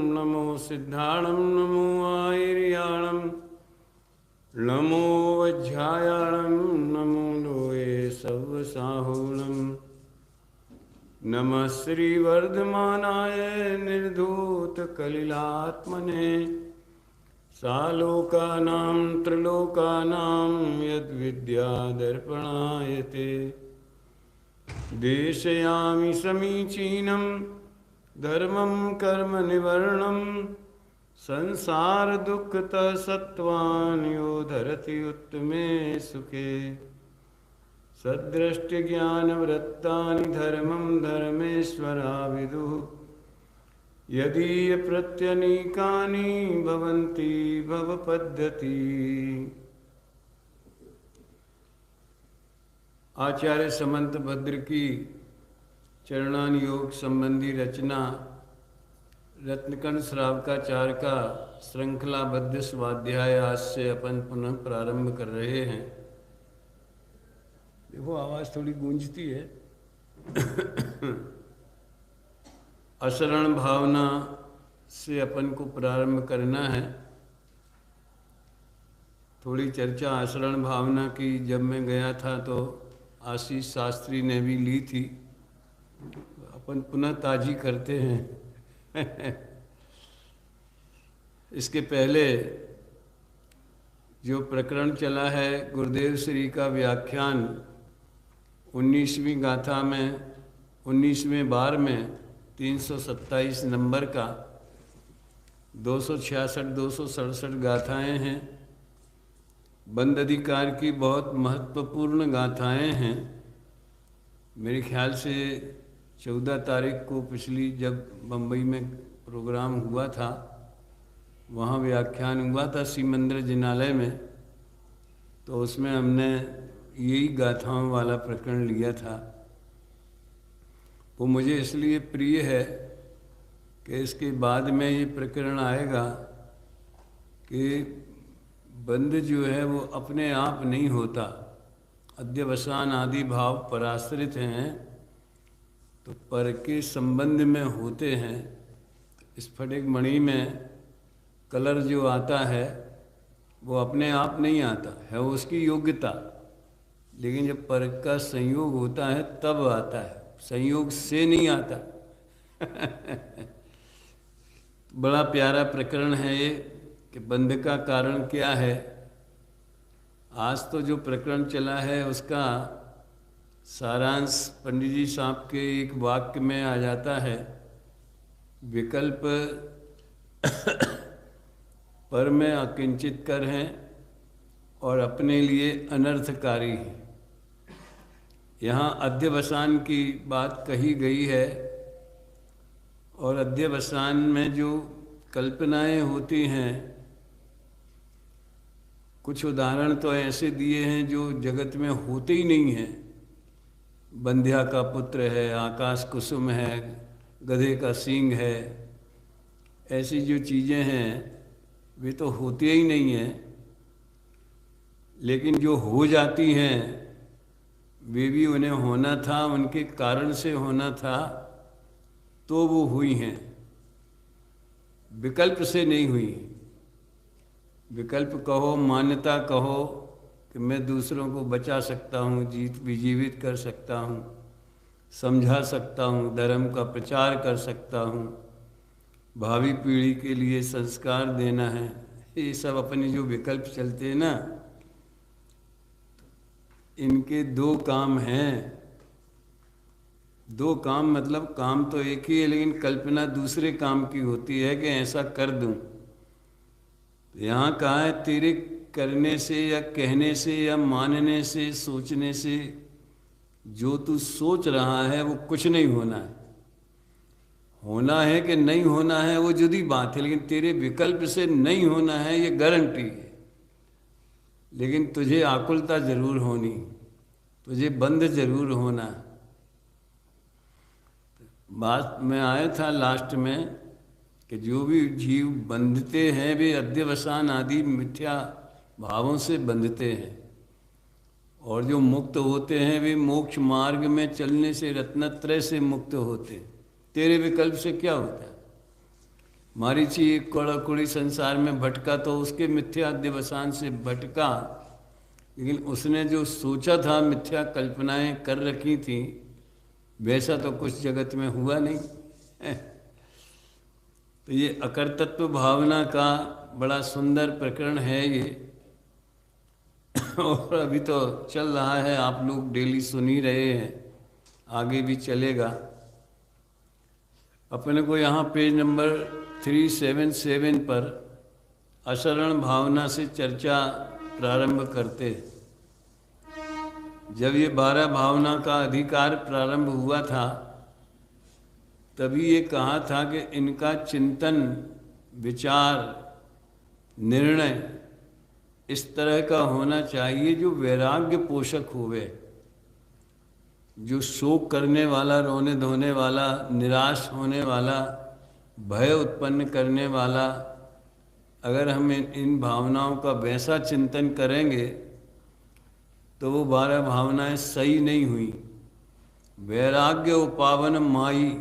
नमो सिद्धाणं नमो आयर्याणं नमो वज्झायाणं नमो लोये सव्वसाहूणं नमः श्रीवर्धमानाय निर्धूतकलिलात्मने सालोकानां त्रिलोकानां यद्विद्यादर्पणाय ते देशयामि समीचीनं धर्मं कर्म निवर्णं संसार दुःखतः सत्त्वान् यो धरति उत्तमे सुखे सद्दृष्टिज्ञानवृत्तानि धर्मं धर्मेश्वरा विदुः यदीय प्रत्यनीकानि भवन्ति भवपद्धति। आचार्य समंत भद्र की चरणान योग संबंधी रचना रत्नकण श्रावकाचार्य का श्रृंखलाबद्ध स्वाध्याय आज से अपन पुनः प्रारंभ कर रहे हैं। देखो आवाज़ थोड़ी गूंजती है। अशरण भावना से अपन को प्रारंभ करना है। थोड़ी चर्चा अशरण भावना की जब मैं गया था तो आशीष शास्त्री ने भी ली थी, अपन पुनः ताजी करते हैं। इसके पहले जो प्रकरण चला है गुरुदेव श्री का व्याख्यान 19वीं गाथा में 19वें बार में 327 नंबर का 266-267 गाथाएं हैं। बंद अधिकार की बहुत महत्वपूर्ण गाथाएं हैं। मेरे ख्याल से 14 तारीख को पिछली जब बम्बई में प्रोग्राम हुआ था वहाँ व्याख्यान हुआ था सीमंद्र जिनालय में, तो उसमें हमने यही गाथाओं वाला प्रकरण लिया था। वो मुझे इसलिए प्रिय है कि इसके बाद में ये प्रकरण आएगा कि बंध जो है वो अपने आप नहीं होता, अध्यवसान आदि भाव पराश्रित हैं तो पर के संबंध में होते हैं। स्फटिक मणि में कलर जो आता है वो अपने आप नहीं आता है, उसकी योग्यता, लेकिन जब पर का संयोग होता है तब आता है, संयोग से नहीं आता। बड़ा प्यारा प्रकरण है ये कि बंध का कारण क्या है। आज तो जो प्रकरण चला है उसका सारांश पंडित जी साहब के एक वाक्य में आ जाता है, विकल्प पर में अकिंचित कर हैं और अपने लिए अनर्थकारी हैं। यहाँ अध्यवसान की बात कही गई है और अध्यवसान में जो कल्पनाएं होती हैं, कुछ उदाहरण तो ऐसे दिए हैं जो जगत में होते ही नहीं हैं। बंध्या का पुत्र है, आकाश कुसुम है, गधे का सींग है, ऐसी जो चीज़ें हैं वे तो होती ही नहीं हैं, लेकिन जो हो जाती हैं वे भी उन्हें होना था, उनके कारण से होना था तो वो हुई हैं, विकल्प से नहीं हुई। विकल्प कहो, मान्यता कहो कि मैं दूसरों को बचा सकता हूँ, जीवित कर सकता हूँ, समझा सकता हूँ, धर्म का प्रचार कर सकता हूँ, भावी पीढ़ी के लिए संस्कार देना है, ये सब अपने जो विकल्प चलते हैं ना, इनके दो काम हैं। दो काम मतलब काम तो एक ही है, लेकिन कल्पना दूसरे काम की होती है कि ऐसा कर दूं। यहाँ कहा है तेरे करने से या कहने से या मानने से सोचने से जो तू सोच रहा है वो कुछ नहीं होना है। होना है कि नहीं होना है वो जुदी बात है, लेकिन तेरे विकल्प से नहीं होना है ये गारंटी है। लेकिन तुझे आकुलता जरूर होनी, तुझे बंध जरूर होना। बात में आया था लास्ट में कि जो भी जीव बंधते हैं वे अध्यवसान आदि मिथ्या भावों से बंधते हैं, और जो मुक्त होते हैं वे मोक्ष मार्ग में चलने से रत्नत्रय से मुक्त होते हैं। तेरे विकल्प से क्या होता है? मारीची एक कौड़ी संसार में भटका तो उसके मिथ्या दिवसान से भटका, लेकिन उसने जो सोचा था, मिथ्या कल्पनाएं कर रखी थी, वैसा तो कुछ जगत में हुआ नहीं। तो ये अकर्तृत्व भावना का बड़ा सुंदर प्रकरण है ये। और अभी तो चल रहा है, आप लोग डेली सुन ही रहे हैं, आगे भी चलेगा। अपने को यहाँ पेज नंबर 377 पर अशरण भावना से चर्चा प्रारंभ करते। जब ये 12 भावना का अधिकार प्रारंभ हुआ था, तभी ये कहा था कि इनका चिंतन, विचार, निर्णय इस तरह का होना चाहिए जो वैराग्य पोषक होवे, जो शोक करने वाला, रोने धोने वाला, निराश होने वाला, भय उत्पन्न करने वाला। अगर हम इन भावनाओं का वैसा चिंतन करेंगे तो वो 12 भावनाएं सही नहीं हुई। वैराग्य उपावन माई,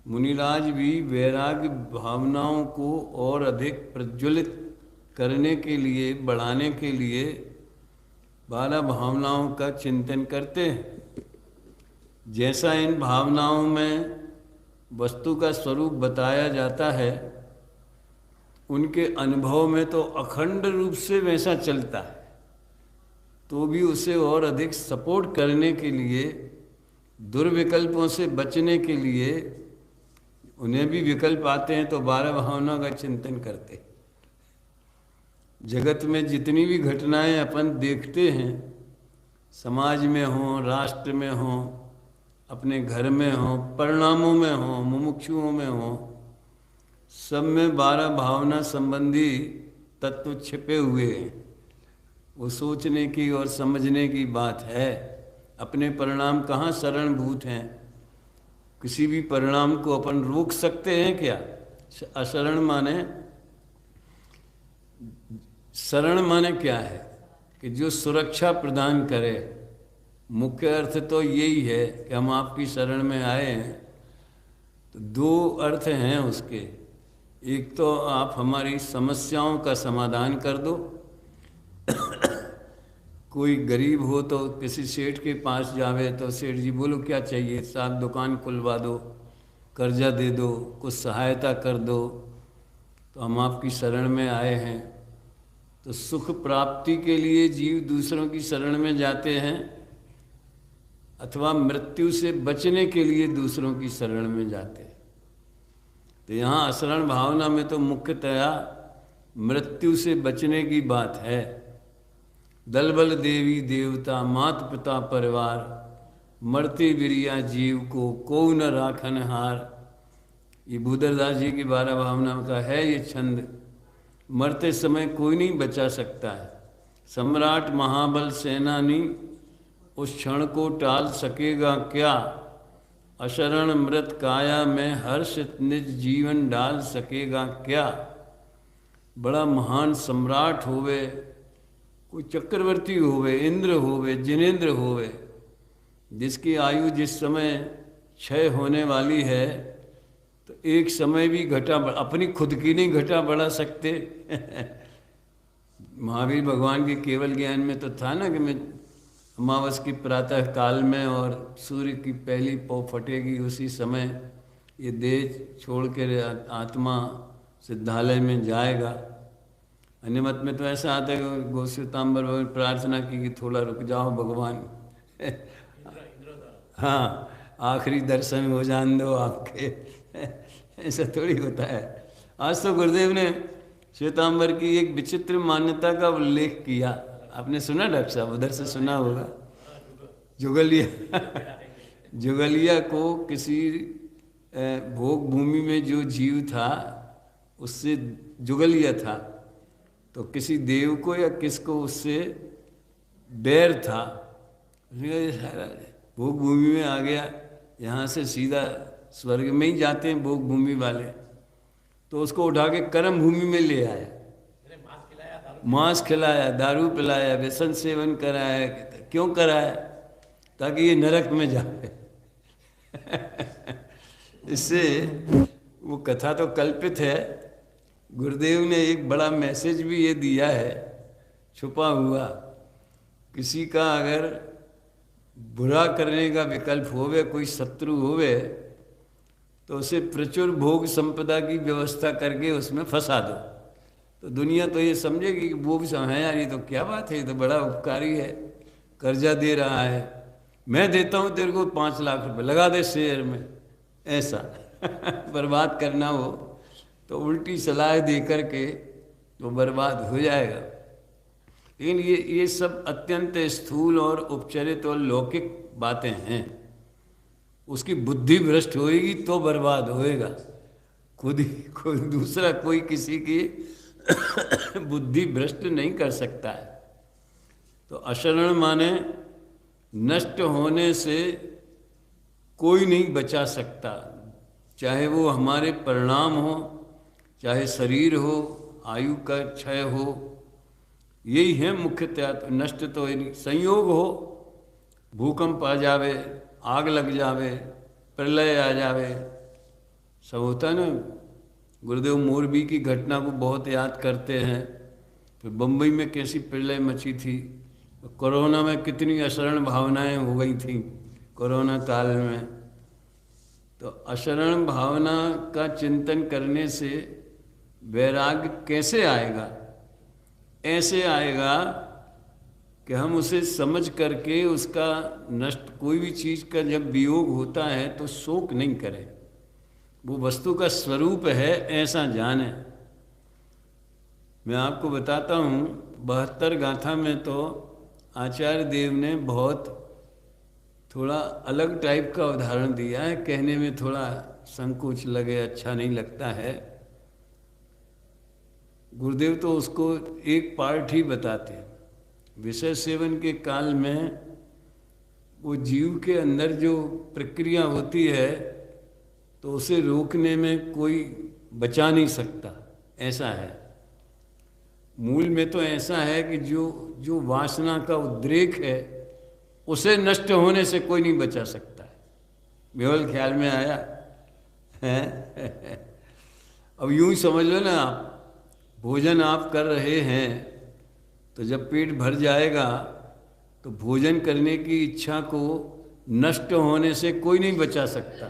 मुनिराज भी वैराग्य भावनाओं को और अधिक प्रज्वलित करने के लिए, बढ़ाने के लिए 12 भावनाओं का चिंतन करते हैं। जैसा इन भावनाओं में वस्तु का स्वरूप बताया जाता है, उनके अनुभव में तो अखंड रूप से वैसा चलता है, तो भी उसे और अधिक सपोर्ट करने के लिए, दुर्विकल्पों से बचने के लिए, उन्हें भी विकल्प आते हैं तो 12 भावनाओं का चिंतन करते। जगत में जितनी भी घटनाएं अपन देखते हैं, समाज में हों, राष्ट्र में हों, अपने घर में हों, परिणामों में हों, मुमुक्षुओं में हों, सब में 12 भावना संबंधी तत्व छिपे हुए हैं। वो सोचने की और समझने की बात है। अपने परिणाम कहाँ शरणभूत हैं? किसी भी परिणाम को अपन रोक सकते हैं क्या? अशरण माने, शरण माने क्या है कि जो सुरक्षा प्रदान करे। मुख्य अर्थ तो यही है कि हम आपकी शरण में आए हैं। तो 2 अर्थ हैं उसके। एक तो आप हमारी समस्याओं का समाधान कर दो। कोई गरीब हो तो किसी सेठ के पास जावे तो सेठ जी बोलो क्या चाहिए, साहब दुकान खुलवा दो, कर्जा दे दो, कुछ सहायता कर दो, तो हम आपकी शरण में आए हैं। तो सुख प्राप्ति के लिए जीव दूसरों की शरण में जाते हैं, अथवा मृत्यु से बचने के लिए दूसरों की शरण में जाते हैं। तो यहाँ अशरण भावना में तो मुख्यतया मृत्यु से बचने की बात है। दल बल देवी देवता मात पिता परिवार, मरते बिरिया जीव को न राखन हार। ये भूधरदास जी की 12 भावना का है ये छंद। मरते समय कोई नहीं बचा सकता है। सम्राट महाबल सेनानी उस क्षण को टाल सकेगा क्या? अशरण मृत काया में हर्षित निज जीवन डाल सकेगा क्या? बड़ा महान सम्राट होवे, कोई चक्रवर्ती होवे, इंद्र होवे, जिनेंद्र होवे, जिसकी आयु जिस समय क्षय होने वाली है, तो एक समय भी घटा, अपनी खुद की नहीं घटा बढ़ा सकते। महावीर भगवान के केवल ज्ञान में तो था ना कि मैं अमावस की प्रातः काल में और सूर्य की पहली पौ फटेगी उसी समय ये देह छोड़ के आत्मा सिद्धालय में जाएगा। अन्य मत में तो ऐसा आता है कि गोस्वतांबर प्रार्थना की कि थोड़ा रुक जाओ भगवान, हाँ आखिरी दर्शन हो जान दो आपके। ऐसा थोड़ी होता है। आज तो गुरुदेव ने श्वेतांबर की एक विचित्र मान्यता का उल्लेख किया। आपने सुना डॉक्टर साहब? उधर से सुना होगा। जुगलिया जुगलिया को किसी भोग भूमि में जो जीव था उससे जुगलिया था, तो किसी देव को या किसको उससे बैर था। भोग भूमि में आ गया, यहाँ से सीधा स्वर्ग में ही जाते हैं भोग भूमि वाले, तो उसको उठा के कर्म भूमि में ले आया। मांस खिलाया, दारू पिलाया, व्यसन सेवन कराया। क्यों कराया? ताकि ये नरक में जाए। इससे वो कथा तो कल्पित है। गुरुदेव ने एक बड़ा मैसेज भी ये दिया है छुपा हुआ, किसी का अगर बुरा करने का विकल्प होवे, कोई शत्रु होवे, तो उसे प्रचुर भोग संपदा की व्यवस्था करके उसमें फंसा दो। तो दुनिया तो ये समझेगी कि वो भी है यार, ये तो क्या बात है, ये तो बड़ा उपकारी है, कर्जा दे रहा है, मैं देता हूँ तेरे को 5 लाख रुपए, लगा दे शेयर में, ऐसा बर्बाद करना हो तो उल्टी सलाह दे करके तो बर्बाद हो जाएगा। लेकिन ये सब अत्यंत स्थूल और उपचरित और लौकिक बातें हैं। उसकी बुद्धि भ्रष्ट होएगी तो बर्बाद होएगा। खुद दूसरा कोई किसी की बुद्धि भ्रष्ट नहीं कर सकता है। तो अशरण माने नष्ट होने से कोई नहीं बचा सकता, चाहे वो हमारे परिणाम हो, चाहे शरीर हो, आयु का क्षय हो, यही है मुख्यतया। तो नष्ट तो नहीं, संयोग हो, भूकंप आ जावे, आग लग जावे, प्रलय आ जावे, सब होता ना। गुरुदेव मोरबी की घटना को बहुत याद करते हैं। फिर बम्बई में कैसी प्रलय मची थी, कोरोना में कितनी अशरण भावनाएं हो गई थी कोरोना काल में। तो अशरण भावना का चिंतन करने से वैराग्य कैसे आएगा? ऐसे आएगा कि हम उसे समझ करके उसका नष्ट, कोई भी चीज़ का जब वियोग होता है तो शोक नहीं करें, वो वस्तु का स्वरूप है ऐसा जाने। मैं आपको बताता हूँ 72 गाथा में तो आचार्य देव ने बहुत थोड़ा अलग टाइप का उदाहरण दिया है, कहने में थोड़ा संकोच लगे, अच्छा नहीं लगता है। गुरुदेव तो उसको एक पार्ट ही बताते हैं। विषय सेवन के काल में वो जीव के अंदर जो प्रक्रिया होती है तो उसे रोकने में कोई बचा नहीं सकता, ऐसा है। मूल में तो ऐसा है कि जो वासना का उद्रेक है उसे नष्ट होने से कोई नहीं बचा सकता है। केवल ख्याल में आया है। अब यूं ही समझ लो ना, आप भोजन आप कर रहे हैं तो जब पेट भर जाएगा तो भोजन करने की इच्छा को नष्ट होने से कोई नहीं बचा सकता।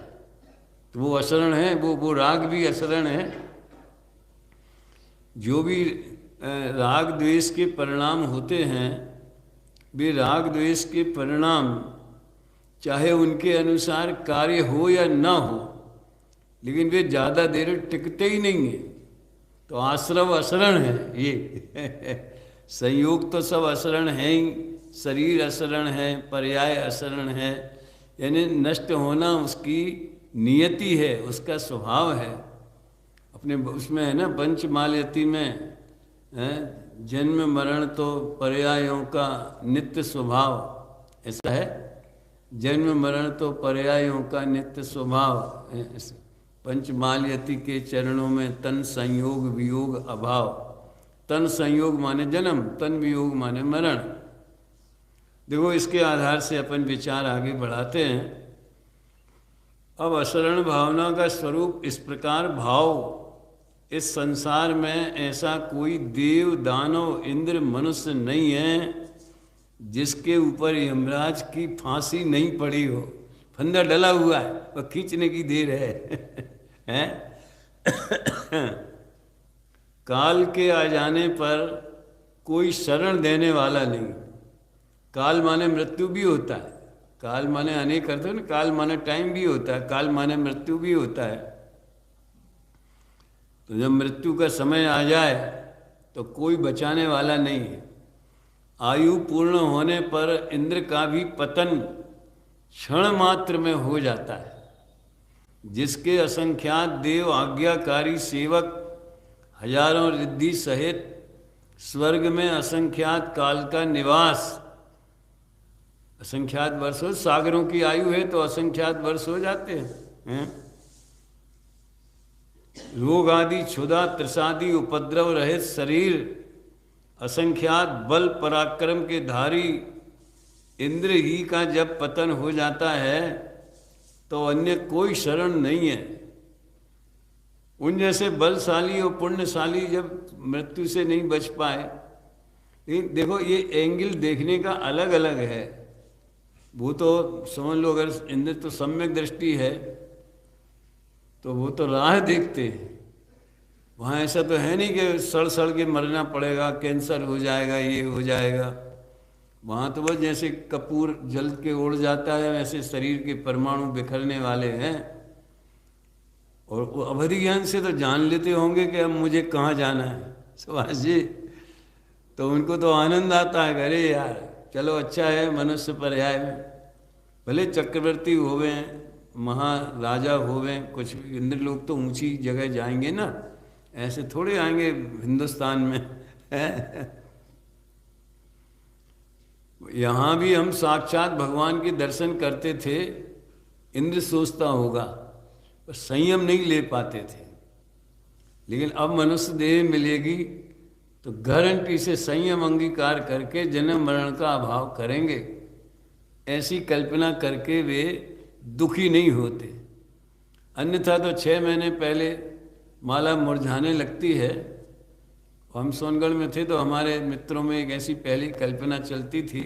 तो वो अशरण है, वो राग भी अशरण है। जो भी राग द्वेष के परिणाम होते हैं, वे राग द्वेष के परिणाम चाहे उनके अनुसार कार्य हो या ना हो, लेकिन वे ज़्यादा देर टिकते ही नहीं हैं। तो आश्रव अशरण है ये संयोग तो सब अशरण हैं ही, शरीर अशरण है, पर्याय अशरण है, यानी नष्ट होना उसकी नियति है, उसका स्वभाव है। अपने उसमें है ना पंचमालयति में है, जन्म मरण तो पर्यायों का नित्य स्वभाव, ऐसा है। जन्म मरण तो पर्यायों का नित्य स्वभाव। पंचमालयति के चरणों में तन संयोग वियोग अभाव। तन संयोग माने जन्म, तन वियोग माने मरण। देखो इसके आधार से अपन विचार आगे बढ़ाते हैं। अब अशरण भावना का स्वरूप इस प्रकार भाव, इस संसार में ऐसा कोई देव दानव इंद्र मनुष्य नहीं है जिसके ऊपर यमराज की फांसी नहीं पड़ी हो। फंदा डला हुआ है, वह खींचने की देर है। काल के आ जाने पर कोई शरण देने वाला नहीं। काल माने मृत्यु भी होता है, काल माने अनेक अर्थ है ना, काल माने टाइम भी होता है, काल माने मृत्यु भी होता है। तो जब मृत्यु का समय आ जाए तो कोई बचाने वाला नहीं है। आयु पूर्ण होने पर इंद्र का भी पतन क्षण मात्र में हो जाता है। जिसके असंख्यात देव आज्ञाकारी सेवक हजारों रिद्धि सहित स्वर्ग में असंख्यात काल का निवास, असंख्यात वर्ष हो, सागरों की आयु है तो असंख्यात वर्ष हो जाते हैं। रोग आदि क्षुधा त्रिसादि उपद्रव रहित शरीर, असंख्यात बल पराक्रम के धारी इंद्र ही का जब पतन हो जाता है तो अन्य कोई शरण नहीं है। उन जैसे बलशाली और पुण्यशाली जब मृत्यु से नहीं बच पाए, लेकिन देखो ये एंगल देखने का अलग अलग है। वो तो समझ लो, अगर इनमें तो सम्यक दृष्टि है तो वो तो राह देखते हैं। वहाँ ऐसा तो है नहीं कि सड़ सड़ के मरना पड़ेगा, कैंसर हो जाएगा, ये हो जाएगा। वहाँ तो बस जैसे कपूर जल के उड़ जाता है वैसे शरीर के परमाणु बिखरने वाले हैं। और वो अवधि ज्ञान से तो जान लेते होंगे कि अब मुझे कहाँ जाना है सुभाष जी। तो उनको तो आनंद आता है, अरे यार चलो अच्छा है, मनुष्य पर्याय में भले चक्रवर्ती होवे, महाराजा होवे, कुछ इंद्र लोग तो ऊंची जगह जाएंगे ना, ऐसे थोड़े आएंगे हिंदुस्तान में। यहाँ भी हम साक्षात भगवान के दर्शन करते थे, इंद्र सोचता होगा, पर संयम नहीं ले पाते थे। लेकिन अब मनुष्य देह मिलेगी तो गारंटी से संयम अंगीकार करके जन्म मरण का अभाव करेंगे। ऐसी कल्पना करके वे दुखी नहीं होते। अन्यथा तो 6 महीने पहले माला मुरझाने लगती है। हम सोनगढ़ में थे तो हमारे मित्रों में एक ऐसी पहली कल्पना चलती थी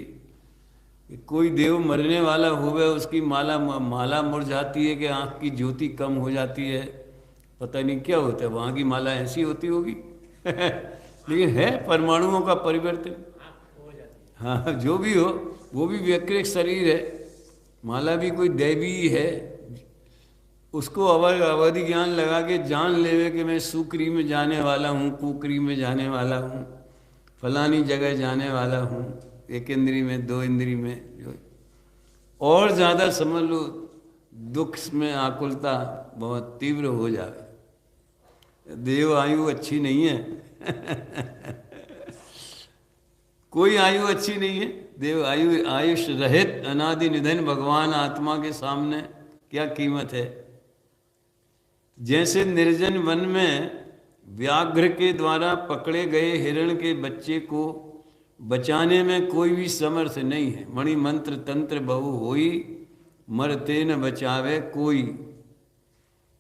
कि कोई देव मरने वाला होवे, उसकी माला मुरझाती है कि आँख की ज्योति कम हो जाती है, पता नहीं क्या होता है, वहाँ की माला ऐसी होती होगी। लेकिन है परमाणुओं का परिवर्तन। हाँ, जो भी हो, वो भी व्यक्तिगत शरीर है, माला भी कोई दैवी है। उसको अवधि ज्ञान लगा के जान लेवे कि मैं सुक्री में जाने वाला हूँ, कुकरी में जाने वाला हूँ, फलानी जगह जाने वाला हूँ, 1 इंद्री में 2 इंद्री में, जो और ज़्यादा समझ लो दुख में आकुलता बहुत तीव्र हो जाए। देव आयु अच्छी नहीं है। कोई आयु अच्छी नहीं है। देव आयुष रहित अनादि निधन भगवान आत्मा के सामने क्या कीमत है। जैसे निर्जन वन में व्याघ्र के द्वारा पकड़े गए हिरण के बच्चे को बचाने में कोई भी समर्थ नहीं है। मणि मंत्र तंत्र बहु होई, मरते न बचावे कोई।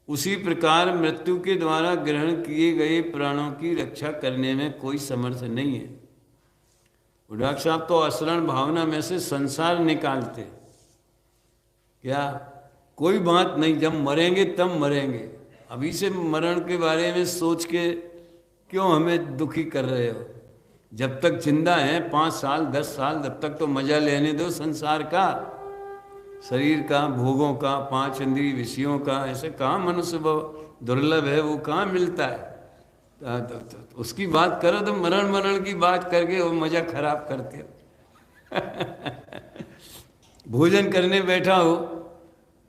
उसी प्रकार मृत्यु के द्वारा ग्रहण किए गए प्राणों की रक्षा करने में कोई समर्थ नहीं है। डॉक्टर साहब तो असरण भावना में से संसार निकालते, क्या कोई बात नहीं, जब मरेंगे तब मरेंगे। अभी से मरण के बारे में सोच के क्यों हमें दुखी कर रहे हो। जब तक जिंदा हैं 5 साल 10 साल, तब तक तो मजा लेने दो संसार का, शरीर का, भोगों का, 5 इंद्रिय विषयों का। ऐसे कहाँ मनुष्य दुर्लभ है, वो कहाँ मिलता है। तो उसकी बात करो तो मरण की बात करके वो मजा खराब करते हो। भोजन करने बैठा हो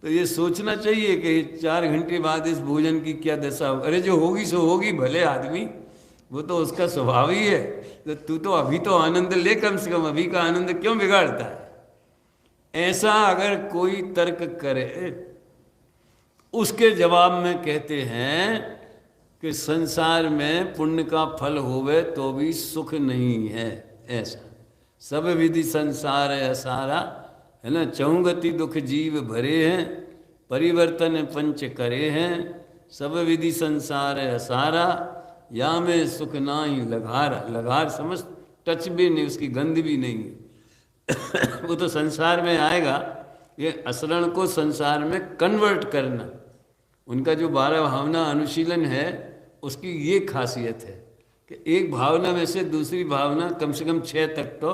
तो ये सोचना चाहिए कि 4 घंटे बाद इस भोजन की क्या दशा हो। अरे जो होगी सो होगी, भले आदमी, वो तो उसका स्वभाव ही है। तो तू तो अभी तो आनंद ले, कम से कम अभी का आनंद क्यों बिगाड़ता है। ऐसा अगर कोई तर्क करे, उसके जवाब में कहते हैं कि संसार में पुण्य का फल होवे तो भी सुख नहीं है। ऐसा सब विधि संसार है सारा, है ना। चहुगति दुख जीव भरे हैं, परिवर्तन पंच करे हैं। सब विधि संसार है सारा, या में सुख नाही लगार। लगार समझ, टच भी नहीं, उसकी गंध भी नहीं। वो तो संसार में आएगा। ये असरण को संसार में कन्वर्ट करना, उनका जो 12 भावना अनुशीलन है, उसकी ये खासियत है कि एक भावना में से दूसरी भावना कम से कम 6 तक तो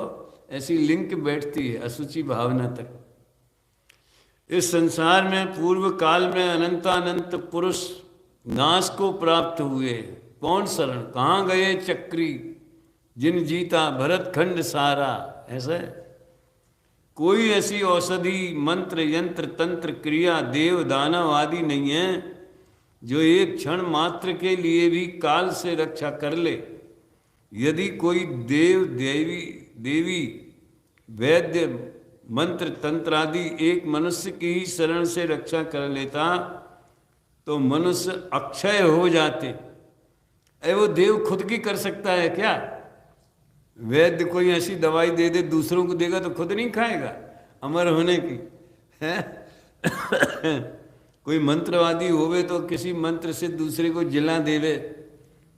ऐसी लिंक बैठती है, अशुचि भावना तक। इस संसार में पूर्व काल में अनंतानंत पुरुष नाश को प्राप्त हुए। कौन शरण, कहाँ गए चक्री, जिन जीता भरत खंड सारा। ऐसा है, कोई ऐसी औषधि मंत्र यंत्र तंत्र क्रिया देव दानव आदि नहीं है जो एक क्षण मात्र के लिए भी काल से रक्षा कर ले। यदि कोई देव देवी वैद्य मंत्र तंत्र आदि एक मनुष्य की ही शरण से रक्षा कर लेता तो मनुष्य अक्षय हो जाते। अरे वो देव खुद की कर सकता है क्या। वैद्य कोई ऐसी दवाई दे दे दूसरों को देगा तो खुद नहीं खाएगा, अमर होने की है। कोई मंत्रवादी होवे तो किसी मंत्र से दूसरे को जिला देवे।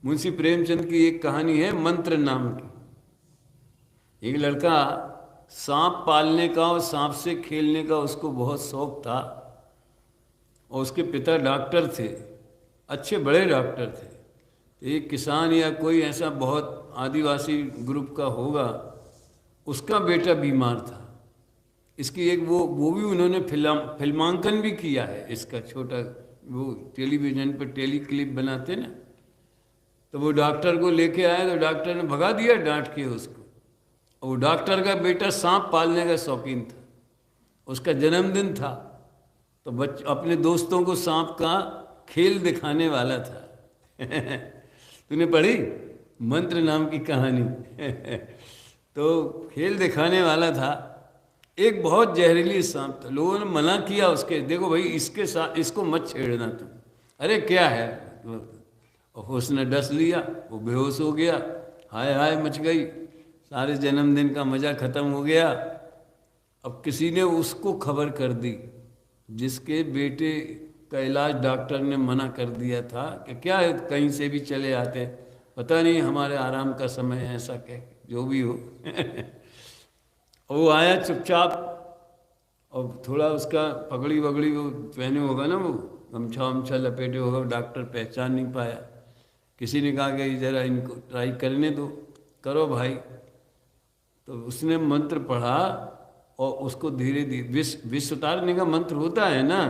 मुंशी प्रेमचंद की एक कहानी है मंत्र नाम की। एक लड़का सांप पालने का और सांप से खेलने का उसको बहुत शौक था, और उसके पिता डॉक्टर थे, अच्छे बड़े डॉक्टर थे। एक किसान या कोई ऐसा बहुत आदिवासी ग्रुप का होगा, उसका बेटा बीमार था। इसकी एक वो भी उन्होंने फिल्मांकन भी किया है इसका, छोटा वो टेलीविज़न पर टेली क्लिप बनाते ना। तो वो डॉक्टर को लेके आए तो डॉक्टर ने भगा दिया डांट के उसको। और वो डॉक्टर का बेटा सांप पालने का शौकीन था, उसका जन्मदिन था, तो अपने दोस्तों को सांप का खेल दिखाने वाला था। तूने पढ़ी मंत्र नाम की कहानी? तो खेल दिखाने वाला था। एक बहुत जहरीली सांप था, लोगों ने मना किया उसके, देखो भाई इसके साथ इसको मत छेड़ना तुम। अरे क्या है, उसने डस लिया, वो बेहोश हो गया, हाय हाय मच गई, सारे जन्मदिन का मज़ा ख़त्म हो गया। अब किसी ने उसको खबर कर दी जिसके बेटे का इलाज डॉक्टर ने मना कर दिया था कि क्या है, कहीं से भी चले आते, पता नहीं हमारे आराम का समय है, ऐसा कह जो भी हो। वो आया चुपचाप, और थोड़ा उसका पगड़ी वगड़ी वो पहने होगा ना, वो गमछा वमछा लपेटे होगा, डॉक्टर पहचान नहीं पाया। किसी ने कहा कि ज़रा इनको ट्राई करने दो, करो भाई। तो उसने मंत्र पढ़ा और उसको धीरे धीरे विष उतारने का मंत्र होता है ना,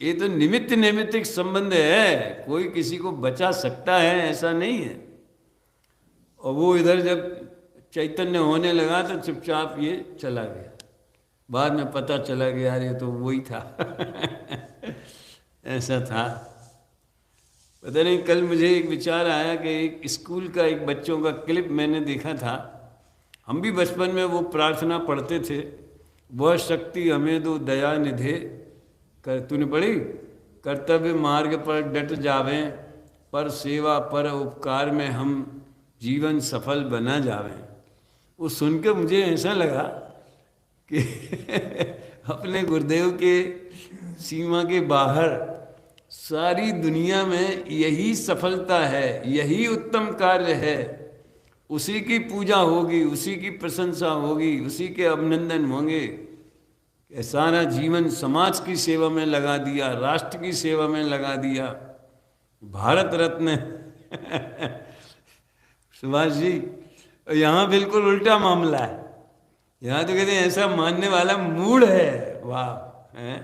ये तो निमित्त नैमित्तिक संबंध है, कोई किसी को बचा सकता है ऐसा नहीं है। और वो इधर जब चैतन्य होने लगा तो चुपचाप ये चला गया। बाद में पता चला कि यार ये तो वही था। ऐसा था। पता नहीं, कल मुझे एक विचार आया कि एक स्कूल का एक बच्चों का क्लिप मैंने देखा था। हम भी बचपन में वो प्रार्थना पढ़ते थे, वह शक्ति हमें दो दया निधे कर, तूने पढ़ी? कर्तव्य मार्ग पर डट जावें, पर सेवा पर उपकार में हम जीवन सफल बना जावें। वो सुन के मुझे ऐसा लगा कि अपने गुरुदेव के सीमा के बाहर सारी दुनिया में यही सफलता है, यही उत्तम कार्य है, उसी की पूजा होगी, उसी की प्रशंसा होगी, उसी के अभिनंदन होंगे। सारा जीवन समाज की सेवा में लगा दिया, राष्ट्र की सेवा में लगा दिया। भारत रत्न सुभाष जी। यहाँ बिल्कुल उल्टा मामला है। यहाँ तो कहते हैं ऐसा मानने वाला मूड है, वाह है।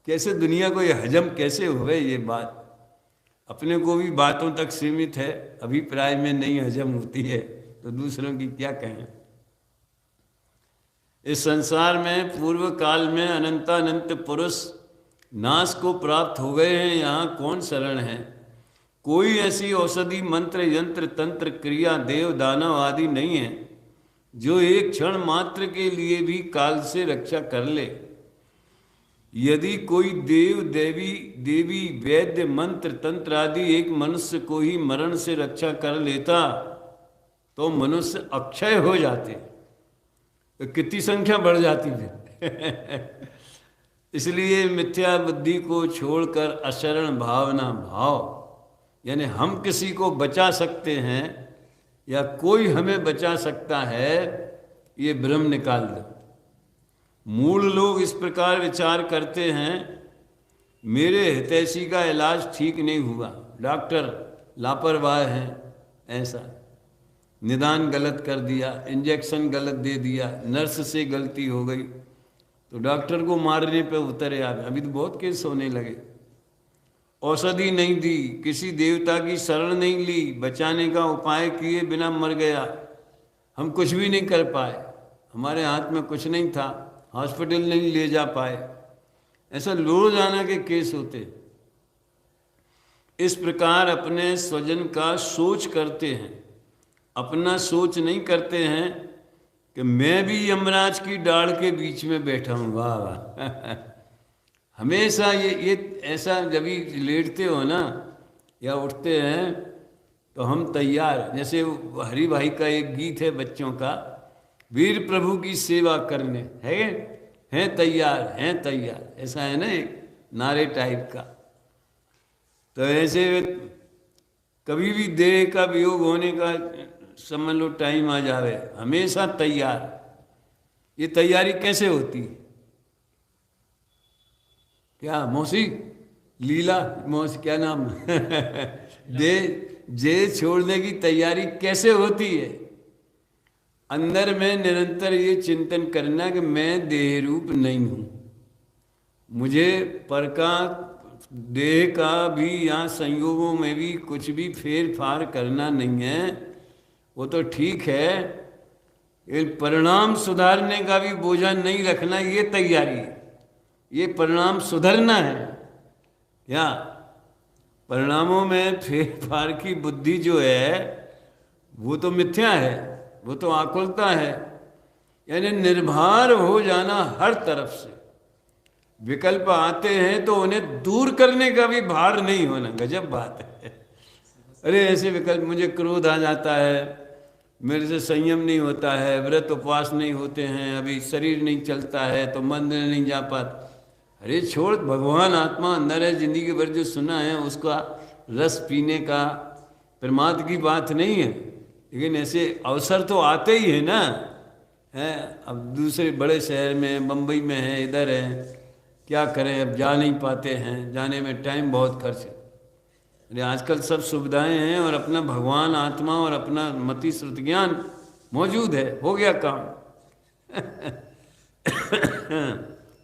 कैसे दुनिया को ये हजम कैसे हुए ये बात? अपने को भी बातों तक सीमित है, अभिप्राय में नहीं हजम होती है, तो दूसरों की क्या कहें। इस संसार में पूर्व काल में अनंतानंत पुरुष नाश को प्राप्त हो गए हैं, यहाँ कौन शरण है? कोई ऐसी औषधि मंत्र यंत्र तंत्र क्रिया देव दानव आदि नहीं है जो एक क्षण मात्र के लिए भी काल से रक्षा कर ले। यदि कोई देव देवी वैद्य मंत्र तंत्र आदि एक मनुष्य को ही मरण से रक्षा कर लेता तो मनुष्य अक्षय हो जाते, तो कितनी संख्या बढ़ जाती है। इसलिए मिथ्या बुद्धि को छोड़कर अशरण भावना भाव, यानी हम किसी को बचा सकते हैं या कोई हमें बचा सकता है, ये भ्रम निकाल दो। मूल लोग इस प्रकार विचार करते हैं, मेरे हितैषी का इलाज ठीक नहीं हुआ, डॉक्टर लापरवाह हैं, ऐसा निदान गलत कर दिया, इंजेक्शन गलत दे दिया, नर्स से गलती हो गई तो डॉक्टर को मारने पे उतरे आ गए। अभी तो बहुत केस होने लगे। औषधि नहीं दी, किसी देवता की शरण नहीं ली, बचाने का उपाय किए बिना मर गया। हम कुछ भी नहीं कर पाए, हमारे हाथ में कुछ नहीं था, हॉस्पिटल नहीं ले जा पाए। ऐसा रोजाना के केस होते। इस प्रकार अपने स्वजन का सोच करते हैं, अपना सोच नहीं करते हैं कि मैं भी यमराज की डाढ़ के बीच में बैठा हूँ। वाह वाह। हमेशा ये ऐसा जब भी लेटते हो ना या उठते हैं तो हम तैयार, जैसे हरि भाई का एक गीत है बच्चों का, वीर प्रभु की सेवा करने है, हैं तैयार, हैं तैयार, ऐसा है ना एक नारे टाइप का। तो ऐसे कभी भी देह का वियोग होने का समझ लो टाइम आ जावे, हमेशा तैयार। ये तैयारी कैसे होती है? क्या मौसी लीला, मौसी क्या नाम दे जे छोड़ने की तैयारी कैसे होती है? अंदर में निरंतर ये चिंतन करना कि मैं देह रूप नहीं हूं, मुझे पर का देह का भी यहाँ संयोगों में भी कुछ भी फेर फार करना नहीं है। वो तो ठीक है, लेकिन परिणाम सुधारने का भी बोझा नहीं रखना, ये तैयारी है। ये परिणाम सुधरना है क्या? परिणामों में फेर फार की बुद्धि जो है वो तो मिथ्या है, वो तो आकुलता है। यानी निर्भर हो जाना हर तरफ से। विकल्प आते हैं तो उन्हें दूर करने का भी भार नहीं होना, गजब बात है। अरे ऐसे विकल्प, मुझे क्रोध आ जाता है, मेरे से संयम नहीं होता है, व्रत उपवास नहीं होते हैं, अभी शरीर नहीं चलता है तो मंदिर नहीं जा पाता। अरे छोड़, भगवान आत्मा अंदर है, जिंदगी भर जो सुना है उसका रस पीने का प्रमाद की बात नहीं है, लेकिन ऐसे अवसर तो आते ही है ना। है अब दूसरे बड़े शहर में, बम्बई में है, इधर है, क्या करें, अब जा नहीं पाते हैं, जाने में टाइम बहुत खर्च है। अरे आजकल सब सुविधाएं हैं और अपना भगवान आत्मा और अपना मति श्रुत ज्ञान मौजूद है, हो गया काम।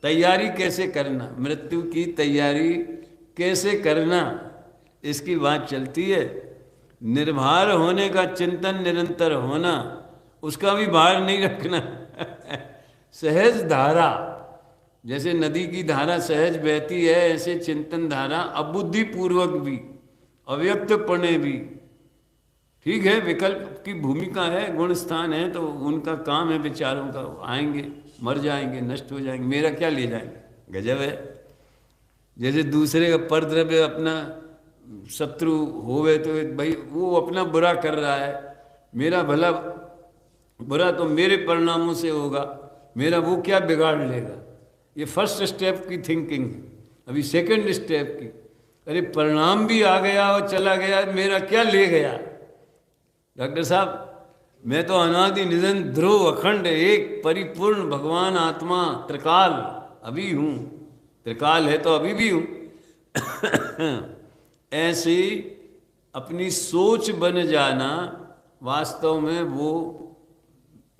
तैयारी कैसे करना, मृत्यु की तैयारी कैसे करना, इसकी बात चलती है। निर्भर होने का चिंतन निरंतर होना, उसका भी भार नहीं रखना। सहज धारा, जैसे नदी की धारा सहज बहती है, ऐसे चिंतन धारा अबुद्धि पूर्वक भी, अव्यक्तपणे भी। ठीक है, विकल्प की भूमिका है, गुण स्थान है, तो उनका काम है विचारों का। आएंगे, मर जाएंगे, नष्ट हो जाएंगे, मेरा क्या ले जाएंगे। गजब है। जैसे दूसरे का परद्रव्य अपना शत्रु होवे तो भाई वो अपना बुरा कर रहा है, मेरा भला बुरा तो मेरे परिणामों से होगा, मेरा वो क्या बिगाड़ लेगा। ये फर्स्ट स्टेप की थिंकिंग। अभी सेकंड स्टेप की, अरे परिणाम भी आ गया और चला गया, मेरा क्या ले गया। डॉक्टर साहब, मैं तो अनादि निधन ध्रुव अखंड एक परिपूर्ण भगवान आत्मा त्रिकाल अभी हूँ, त्रिकाल है तो अभी भी हूँ। ऐसे अपनी सोच बन जाना वास्तव में वो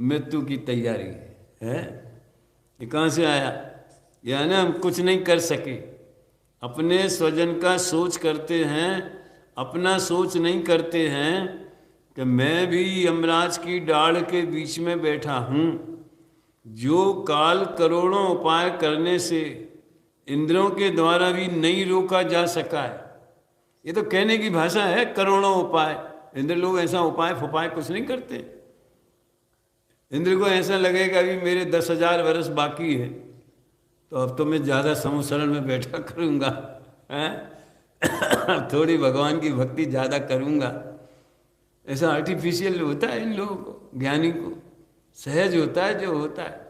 मृत्यु की तैयारी है। ये कहाँ से आया? यानी हम कुछ नहीं कर सके, अपने स्वजन का सोच करते हैं, अपना सोच नहीं करते हैं कि मैं भी यमराज की डाल के बीच में बैठा हूँ, जो काल करोड़ों उपाय करने से इंद्रियों के द्वारा भी नहीं रोका जा सका है। ये तो कहने की भाषा है, करोड़ों उपाय। इंद्र लोग ऐसा उपाय फुपाय कुछ नहीं करते। इंद्र को ऐसा लगेगा कि मेरे 10,000 वर्ष बाकी है, तो अब तो मैं ज़्यादा समुसरण में बैठा करूँगा, थोड़ी भगवान की भक्ति ज़्यादा करूँगा। ऐसा आर्टिफिशियल होता है इन लोगों को, ज्ञानी को सहज होता है जो होता है।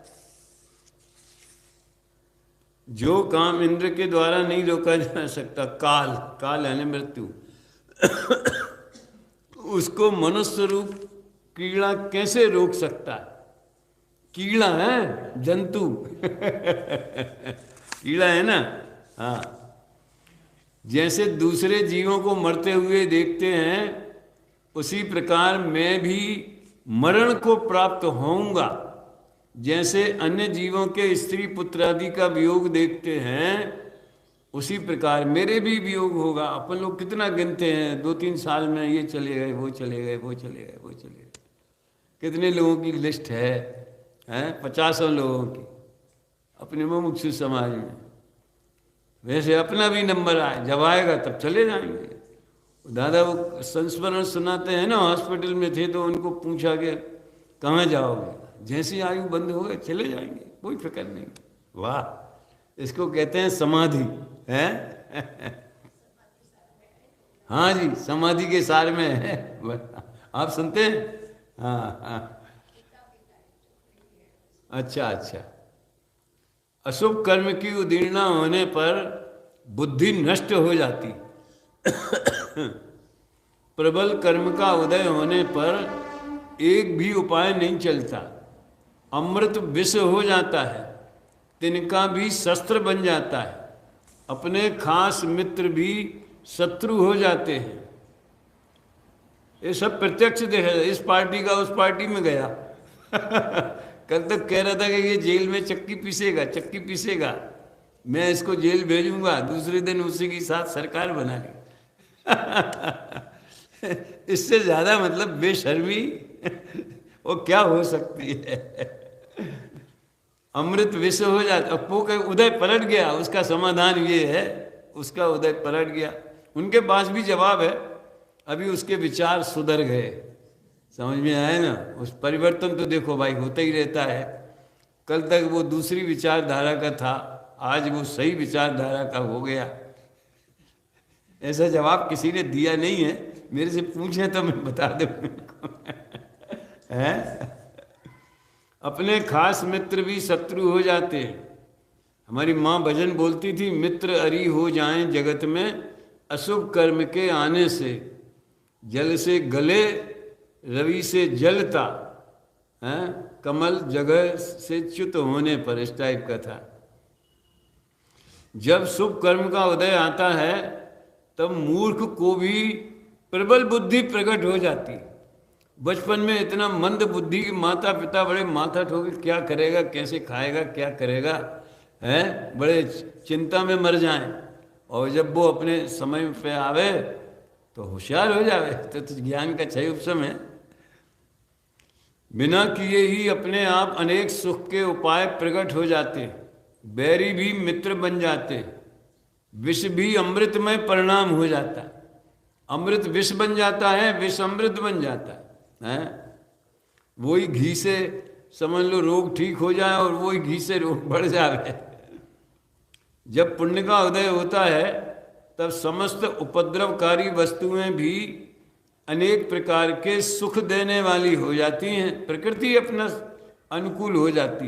जो काम इंद्र के द्वारा नहीं रोका जा सकता, काल, काल यानी मृत्यु, उसको मनुष्य रूप कीड़ा कैसे रोक सकता है? कीड़ा है, जंतु। कीड़ा है ना। हाँ, जैसे दूसरे जीवों को मरते हुए देखते हैं, उसी प्रकार मैं भी मरण को प्राप्त होऊंगा। जैसे अन्य जीवों के स्त्री पुत्र आदि का वियोग देखते हैं, उसी प्रकार मेरे भी वियोग होगा। अपन लोग कितना गिनते हैं, 2-3 साल में ये चले गए, वो चले गए, वो चले गए, वो चले गए। कितने लोगों की लिस्ट है? 50 लोगों की अपने मुमुक्षु समाज में। वैसे अपना भी नंबर आए, जब आएगा तब चले जाएंगे। दादा वो संस्मरण सुनाते हैं ना, हॉस्पिटल में थे तो उनको पूछा कि कहाँ जाओगे, जैसी आयु बंद हो गए चले जाएंगे, कोई फिक्र नहीं। वाह, इसको कहते हैं समाधि है। हाँ जी, समाधि के सार में है। आप सुनते हैं? हाँ हाँ, अच्छा अच्छा। अशुभ कर्म की उदीर्णा होने पर बुद्धि नष्ट हो जाती। प्रबल कर्म का उदय होने पर एक भी उपाय नहीं चलता। अमृत विष हो जाता है, तिनका भी शस्त्र बन जाता है, अपने खास मित्र भी शत्रु हो जाते हैं। ये सब प्रत्यक्ष देखा। इस पार्टी का उस पार्टी में गया कल तक कह रहा था कि ये जेल में चक्की पीसेगा, चक्की पीसेगा, मैं इसको जेल भेजूंगा, दूसरे दिन उसी के साथ सरकार बना ली इससे ज्यादा मतलब बेशर्मी वो क्या हो सकती है। अमृत विष हो जाता, अपो का उदय पलट गया। उसका समाधान ये है, उसका उदय पलट गया। उनके पास भी जवाब है, अभी उसके विचार सुधर गए। समझ में आया ना? उस परिवर्तन तो देखो भाई होता ही रहता है। कल तक वो दूसरी विचारधारा का था, आज वो सही विचारधारा का हो गया। ऐसा जवाब किसी ने दिया नहीं है, मेरे से पूछे तो मैं बता दूं है? अपने खास मित्र भी शत्रु हो जाते हैं। हमारी माँ भजन बोलती थी, मित्र अरी हो जाएं जगत में, अशुभ कर्म के आने से, जल से गले रवि से जलता है, कमल जगह से च्युत होने पर। इस टाइप का था। जब शुभ कर्म का उदय आता है तब मूर्ख को भी प्रबल बुद्धि प्रकट हो जाती। बचपन में इतना मंद बुद्धि की माता पिता बड़े माथा ठोके, क्या करेगा, कैसे खाएगा, क्या करेगा, है, बड़े चिंता में मर जाएं। और जब वो अपने समय पे आवे तो होशियार हो जावे। तो ज्ञान का क्षय उपशम है। बिना किए ही अपने आप अनेक सुख के उपाय प्रकट हो जाते। बैरी भी मित्र बन जाते, विष भी अमृत में परिणाम हो जाता है। अमृत विष बन जाता है, विष अमृत बन जाता है। वही घी से समझ लो रोग ठीक हो जाए और वही घी से रोग बढ़ जाए। जब पुण्य का उदय होता है तब समस्त उपद्रवकारी वस्तुएं भी अनेक प्रकार के सुख देने वाली हो जाती हैं। प्रकृति अपना अनुकूल हो जाती।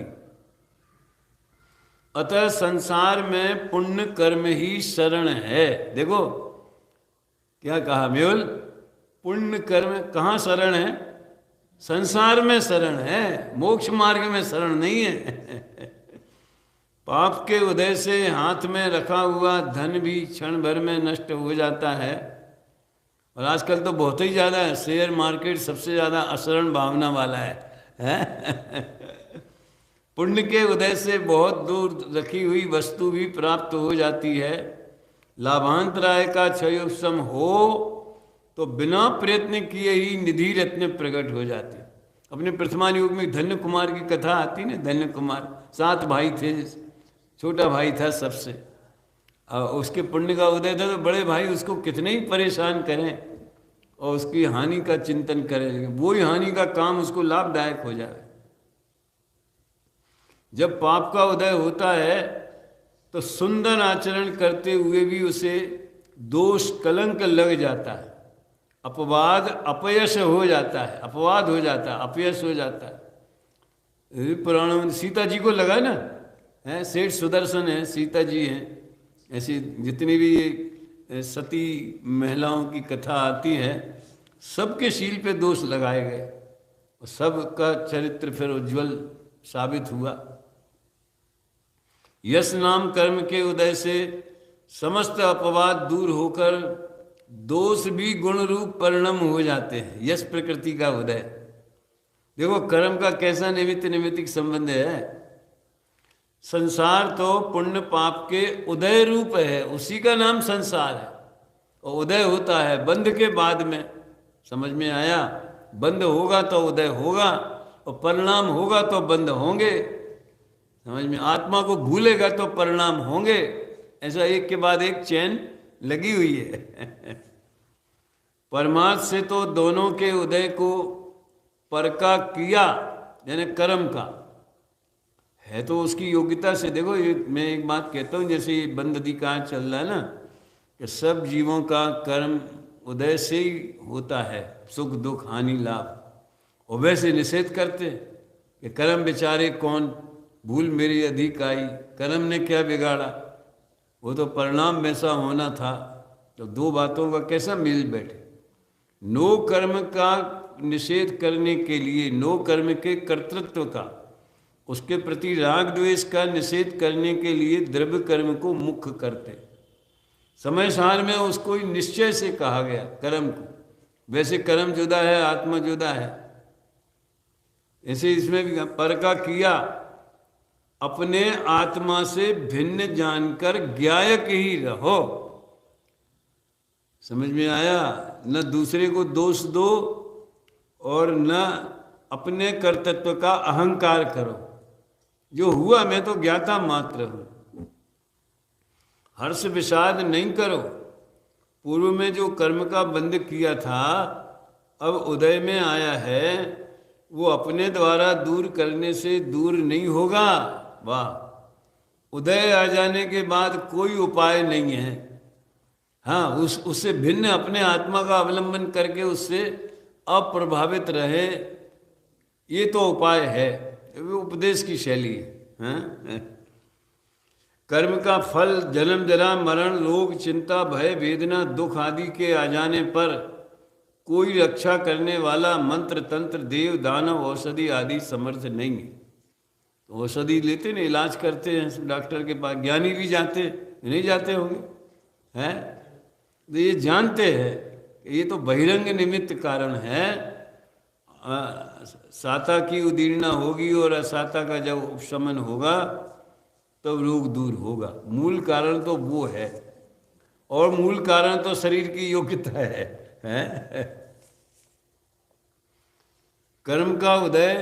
अतः संसार में पुण्य कर्म ही शरण है। देखो क्या कहा मेहुल, पुण्य कर्म कहाँ शरण है? संसार में शरण है, मोक्ष मार्ग में शरण नहीं है। पाप के उदय से हाथ में रखा हुआ धन भी क्षण भर में नष्ट हो जाता है। और आजकल तो बहुत ही ज़्यादा शेयर मार्केट सबसे ज़्यादा अशरण भावना वाला है? पुण्य के उदय से बहुत दूर रखी हुई वस्तु भी प्राप्त हो जाती है। लाभांतराय का क्षय उपशम हो तो बिना प्रयत्न किए ही निधि रत्न प्रकट हो जाते। अपने प्रथमान युग में धन्य कुमार की कथा आती ना। धन्य कुमार 7 भाई थे, छोटा भाई था सबसे। उसके पुण्य का उदय था तो बड़े भाई उसको कितने ही परेशान करें और उसकी हानि का चिंतन करें, लेकिन वही हानि का काम उसको लाभदायक हो जाए। जब पाप का उदय होता है तो सुंदर आचरण करते हुए भी उसे दोष कलंक लग जाता है। अपवाद अपयश हो जाता है, अपवाद हो जाता है, अपयश हो जाता है। पुराणों में सीता जी को लगा ना, है सेठ सुदर्शन है, सीता जी हैं, ऐसी जितनी भी सती महिलाओं की कथा आती है सबके शील पे दोष लगाए गए और सबका चरित्र फिर उज्जवल साबित हुआ। यश नाम कर्म के उदय से समस्त अपवाद दूर होकर दोष भी गुण रूप परिणाम हो जाते हैं। यश प्रकृति का उदय। देखो कर्म का कैसा निमित्त निमित्तिक संबंध है। संसार तो पुण्य पाप के उदय रूप है, उसी का नाम संसार है। और उदय होता है बंध के बाद में। समझ में आया? बंध होगा तो उदय होगा और परिणाम होगा तो बंध होंगे। समझ में? आत्मा को भूलेगा तो परिणाम होंगे। ऐसा एक के बाद एक चैन लगी हुई है। परमार्थ से तो दोनों के उदय को परका किया, यानी कर्म का है तो उसकी योग्यता से। देखो ये मैं एक बात कहता हूँ, जैसे ये बंद अधिकार चल रहा है ना, कि सब जीवों का कर्म उदय से ही होता है, सुख दुख हानि लाभ। और वैसे निषेध करते कि कर्म बेचारे कौन भूल मेरी अधिक आई, कर्म ने क्या बिगाड़ा, वो तो परिणाम वैसा होना था। तो दो बातों का कैसा मेल बैठे। नो कर्म का निषेध करने के लिए, नो कर्म के कर्तृत्व का, उसके प्रति राग द्वेष का निषेध करने के लिए द्रव्य कर्म को मुख्य करते। समय सार में उसको निश्चय से कहा गया कर्म को। वैसे कर्म जुदा है, आत्मा जुदा है। ऐसे इसमें भी पर का किया अपने आत्मा से भिन्न जानकर ज्ञायक ही रहो। समझ में आया? न दूसरे को दोष दो और न अपने कर्तृत्व का अहंकार करो। जो हुआ मैं तो ज्ञाता मात्र हूं। हर्ष विषाद नहीं करो। पूर्व में जो कर्म का बंध किया था, अब उदय में आया है, वो अपने द्वारा दूर करने से दूर नहीं होगा। वाह! उदय आ जाने के बाद कोई उपाय नहीं है। हाँ, उससे भिन्न अपने आत्मा का अवलंबन करके उससे अप्रभावित रहे, ये तो उपाय है। वो उपदेश की शैली है। कर्म का फल जन्म जरा मरण रोग चिंता भय वेदना दुख आदि के आ जाने पर कोई रक्षा करने वाला मंत्र तंत्र देव दानव औषधि आदि समर्थ नहीं है। तो औषधि लेते ना, इलाज करते हैं डॉक्टर के पास, ज्ञानी भी जाते नहीं जाते होंगे, हैं? तो ये जानते हैं कि ये तो बहिरंग निमित्त कारण है। साता की उदीर्णा होगी और असाता का जब उपशमन होगा तब तो रोग दूर होगा। मूल कारण तो वो है, और मूल कारण तो शरीर की योग्यता है? कर्म का उदय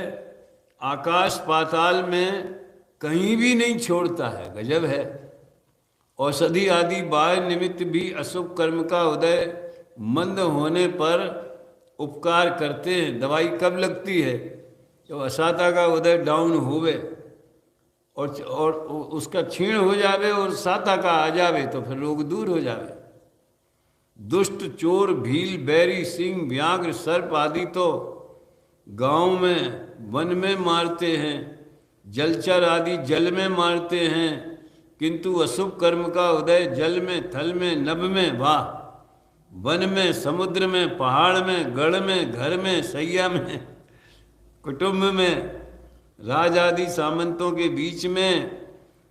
आकाश पाताल में कहीं भी नहीं छोड़ता है। गजब है। औषधि आदि बाह्य निमित्त भी अशुभ कर्म का उदय मंद होने पर उपकार करते हैं। दवाई कब लगती है? जब असाता का उदय डाउन होवे और उसका क्षीण हो जावे और साता का आ जावे, तो फिर रोग दूर हो जावे। दुष्ट चोर भील बैरी सिंह व्याघ्र सर्प आदि तो गांव में वन में मारते हैं, जलचर आदि जल में मारते हैं, किंतु अशुभ कर्म का उदय जल में थल में नभ में, वाह, वन में समुद्र में पहाड़ में गढ़ में घर में सैया में कुटुंब में राज आदि सामंतों के बीच में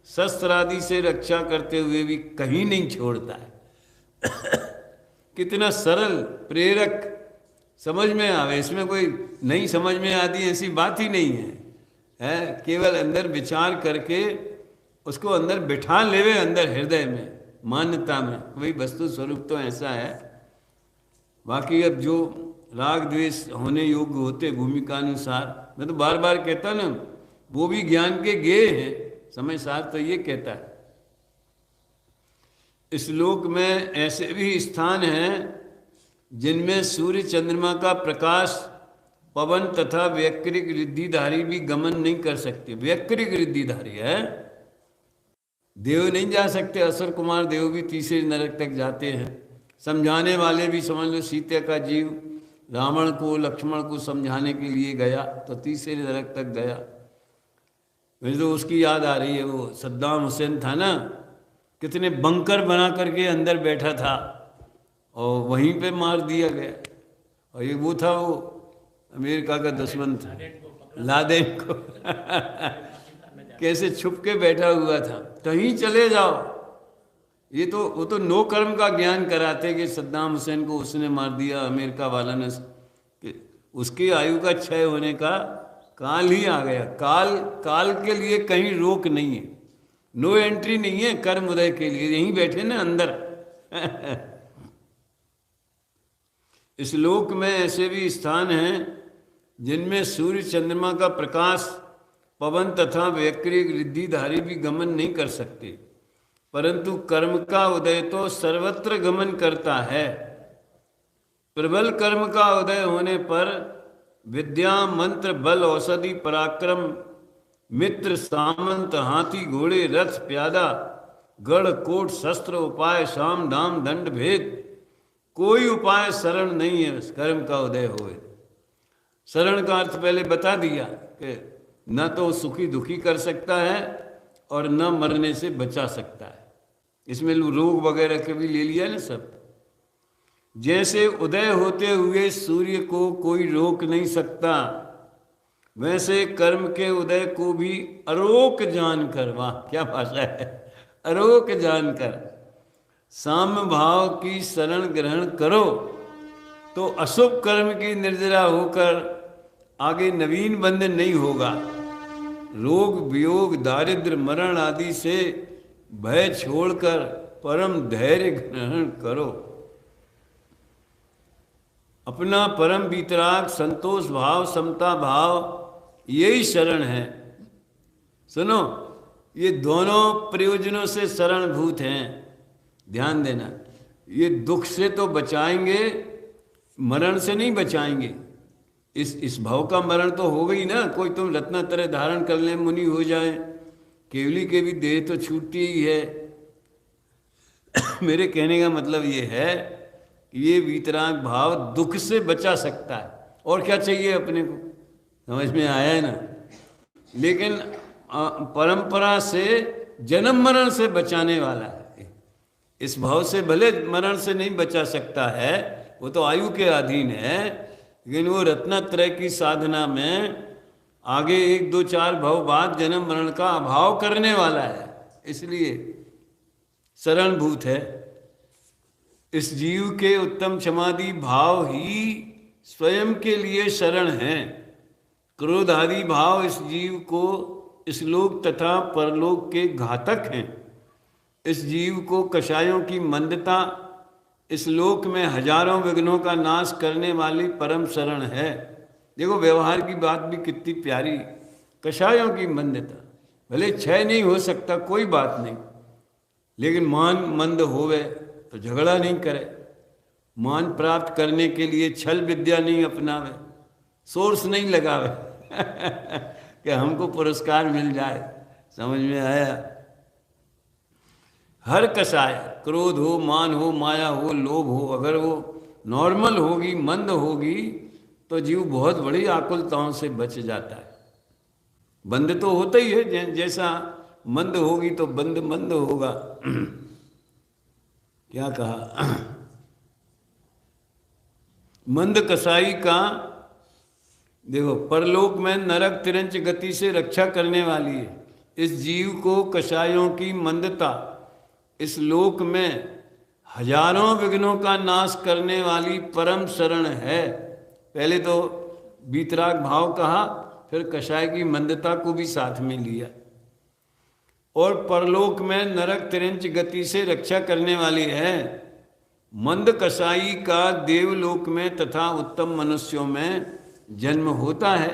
शस्त्र आदि से रक्षा करते हुए भी कहीं नहीं छोड़ता है। कितना सरल प्रेरक, समझ में आवे। इसमें कोई नहीं समझ में आती ऐसी बात ही नहीं है। केवल अंदर विचार करके उसको अंदर बिठा लेवे, अंदर हृदय में मान्यता में, वही वस्तु स्वरूप तो ऐसा है। बाकी अब जो राग द्वेष होने योग्य होते भूमिका अनुसार, मैं तो बार बार कहता ना, वो भी ज्ञान के गेय है। समय सार तो ये कहता है। इस लोक में ऐसे भी स्थान हैं जिनमें सूर्य चंद्रमा का प्रकाश पवन तथा वैक्रिक रिद्धिधारी भी गमन नहीं कर सकते। वैक्रिक रिद्धिधारी है, देव नहीं जा सकते। असुर कुमार देव भी तीसरे नरक तक जाते हैं। समझाने वाले भी, समझ लो सीता का जीव रावण को लक्ष्मण को समझाने के लिए गया तो तीसरे नरक तक गया। मुझे तो उसकी याद आ रही है, वो सद्दाम हुसैन था ना, कितने बंकर बना करके अंदर बैठा था और वहीं पे मार दिया गया। और ये वो था, वो अमेरिका का दुश्मन था, लादेन को कैसे छुप के बैठा हुआ था। कहीं चले जाओ, ये तो वो तो नो कर्म का ज्ञान कराते कि सद्दाम हुसैन को उसने मार दिया अमेरिका वाला ने, उसकी आयु का क्षय होने का काल ही आ गया। काल के लिए कहीं रोक नहीं है, नो एंट्री नहीं है कर्म उदय के लिए। यहीं बैठे ना अंदर। इस लोक में ऐसे भी स्थान हैं जिनमें सूर्य चंद्रमा का प्रकाश पवन तथा वैक्रिक रिद्धिधारी भी गमन नहीं कर सकते, परंतु कर्म का उदय तो सर्वत्र गमन करता है। प्रबल कर्म का उदय होने पर विद्या मंत्र बल औषधि पराक्रम मित्र सामंत हाथी घोड़े रथ प्यादा गढ़ कोट शस्त्र उपाय शाम दाम दंड भेद, कोई उपाय शरण नहीं है कर्म का उदय होए। शरण का अर्थ पहले बता दिया कि न तो सुखी दुखी कर सकता है और न मरने से बचा सकता है। इसमें रोग वगैरह के भी ले लिया ना सब। जैसे उदय होते हुए सूर्य को कोई रोक नहीं सकता, वैसे कर्म के उदय को भी अरोक जानकर, वाह क्या भाषा है, अरोक जानकर साम्य भाव की शरण ग्रहण करो तो अशुभ कर्म की निर्जरा होकर आगे नवीन बंधन नहीं होगा। रोग वियोग दारिद्र मरण आदि से भय छोड़कर परम धैर्य ग्रहण करो। अपना परम वीतराग संतोष भाव समता भाव यही शरण है। सुनो, ये दोनों प्रयोजनों से शरणभूत हैं, ध्यान देना। ये दुख से तो बचाएंगे, मरण से नहीं बचाएंगे। इस भाव का मरण तो हो गई ना। कोई तुम रत्नात्रय धारण कर ले मुनि हो जाए, केवली के भी देह तो छूटती ही है। मेरे कहने का मतलब ये है कि ये वीतराग भाव दुख से बचा सकता है। और क्या चाहिए अपने को, समझ में आया है ना। लेकिन परंपरा से जन्म मरण से बचाने वाला है। इस भाव से भले मरण से नहीं बचा सकता है, वो तो आयु के अधीन है, लेकिन वो रत्नत्रय की साधना में आगे 1 2 4 भाव बाद जन्म मरण का अभाव करने वाला है, इसलिए शरणभूत है। इस जीव के उत्तम क्षमादि भाव ही स्वयं के लिए शरण है। क्रोध आदि भाव इस जीव को इस लोक तथा परलोक के घातक हैं। इस जीव को कषायों की मंदता इस लोक में हजारों विघ्नों का नाश करने वाली परम शरण है। देखो व्यवहार की बात भी कितनी प्यारी। कषायों की मंदता, भले क्षय नहीं हो सकता कोई बात नहीं, लेकिन मान मंद होवे तो झगड़ा नहीं करे। मान प्राप्त करने के लिए छल विद्या नहीं अपनावे, सोर्स नहीं लगावे कि हमको पुरस्कार मिल जाए। समझ में आया। हर कषाय, क्रोध हो, मान हो, माया हो, लोभ हो, अगर वो नॉर्मल होगी, मंद होगी, तो जीव बहुत बड़ी आकुलताओं से बच जाता है। बंद तो होता ही है, जैसा मंद होगी तो बंद मंद होगा। क्या कहा, मंद कसाई का देखो परलोक में नरक तिरंच गति से रक्षा करने वाली है। इस जीव को कषायों की मंदता इस लोक में हजारों विघ्नों का नाश करने वाली परम शरण है। पहले तो वीतराग भाव कहा, फिर कषाय की मंदता को भी साथ में लिया। और परलोक में नरक तिरंच गति से रक्षा करने वाली है। मंद कसाई का देवलोक में तथा उत्तम मनुष्यों में जन्म होता है,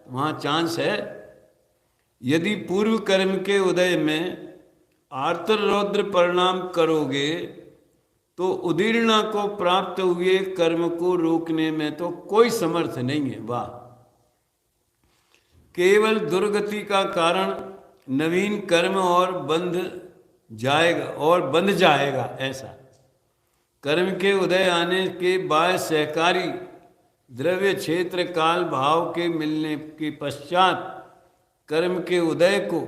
वहाँ चांस है। यदि पूर्व कर्म के उदय में आर्तरौद्र परिणाम करोगे तो उदीर्णा को प्राप्त हुए कर्म को रोकने में तो कोई समर्थ नहीं है। वाह, केवल दुर्गति का कारण नवीन कर्म और बंध जाएगा ऐसा। कर्म के उदय आने के बाद सहकारी द्रव्य क्षेत्र काल भाव के मिलने के पश्चात कर्म के उदय को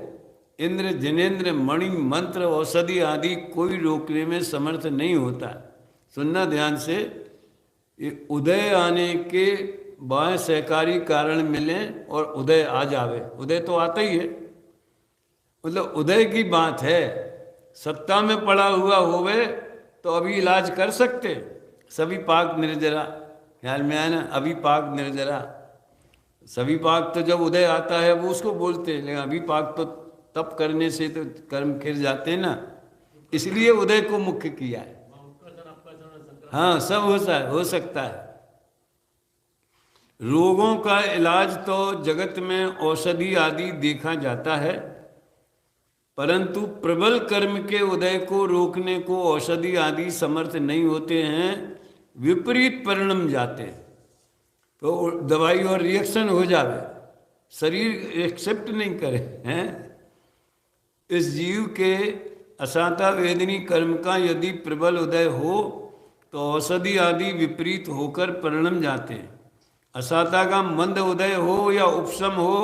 इंद्र जिनेन्द्र मणि मंत्र औषधि आदि कोई रोकने में समर्थ नहीं होता। सुनना ध्यान से, ये उदय आने के बाद सहकारी कारण मिले और उदय आ जावे। उदय तो आता ही है, मतलब उदय की बात है। सत्ता में पड़ा हुआ होवे तो अभी इलाज कर सकते। सभी पाक निर्जरा, ख्याल में आया ना, अभी पाक निर्जरा। सभी पाक तो जब उदय आता है वो उसको बोलते हैं, लेकिन अभी पाक तो तप करने से तो कर्म खिर जाते हैं ना, इसलिए उदय को मुख्य किया है। हाँ, सब हो सकता है। रोगों का इलाज तो जगत में औषधि आदि देखा जाता है, परंतु प्रबल कर्म के उदय को रोकने को औषधि आदि समर्थ नहीं होते हैं, विपरीत परिणाम जाते हैं। तो दवाई और रिएक्शन हो जावे, शरीर एक्सेप्ट नहीं करे हैं। इस जीव के असाता वेदनी कर्म का यदि प्रबल उदय हो तो औषधि आदि विपरीत होकर परिणम जाते हैं। असाता का मंद उदय हो या उपशम हो